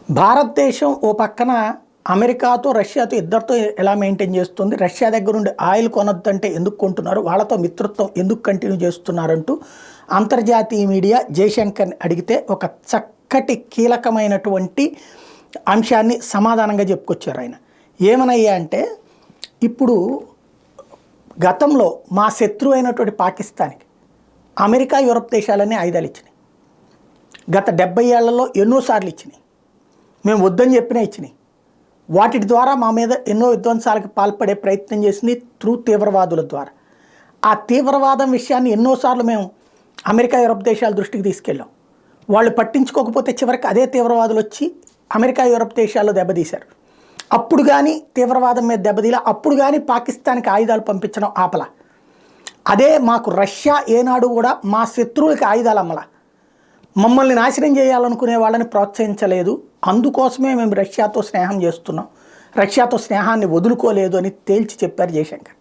భారతదేశం ఓ పక్కన అమెరికాతో రష్యాతో ఇద్దరితో ఎలా మెయింటైన్ చేస్తుంది, రష్యా దగ్గర నుండి ఆయిల్ కొనొద్దంటే ఎందుకు కొంటున్నారు, వాళ్ళతో మిత్రత్వం ఎందుకు కంటిన్యూ చేస్తున్నారంటూ అంతర్జాతీయ మీడియా జయశంకర్ని అడిగితే ఒక చక్కటి కీలకమైనటువంటి అంశాన్ని సమాధానంగా చెప్పుకొచ్చారు. ఆయన ఏమనయ్యా అంటే, ఇప్పుడు గతంలో మా శత్రువు అయినటువంటి పాకిస్తాన్కి అమెరికా యూరప్ దేశాలన్నీ ఆయుధాలు ఇచ్చినాయి. గత 70 ఏళ్లలో ఎన్నోసార్లు ఇచ్చినాయి. మేము వద్దని చెప్పినా ఇచ్చినాయి. వాటి ద్వారా మా మీద ఎన్నో విధ్వంసాలకు పాల్పడే ప్రయత్నం చేసింది త్రూ తీవ్రవాదుల ద్వారా. ఆ తీవ్రవాదం విషయాన్ని ఎన్నోసార్లు మేము అమెరికా యూరప్ దేశాల దృష్టికి తీసుకెళ్ళాం. వాళ్ళు పట్టించుకోకపోతే చివరికి అదే తీవ్రవాదులు వచ్చి అమెరికా యూరప్ దేశాల్లో దెబ్బతీశారు. అప్పుడు కానీ తీవ్రవాదం మీద దెబ్బతీలా, అప్పుడు కానీ పాకిస్తాన్కి ఆయుధాలు పంపించడం ఆపల. అదే మాకు రష్యా ఏనాడు కూడా మా శత్రువులకి ఆయుధాలు అమ్మలా, మమ్మల్ని నాశనం చేయాలనుకునే వాళ్ళని ప్రోత్సహించలేదు. అందుకోసమే మేము రష్యాతో స్నేహం చేస్తున్నాం, రష్యాతో స్నేహాన్ని వదులుకోలేదు అని తేల్చి చెప్పారు జయశంకర్.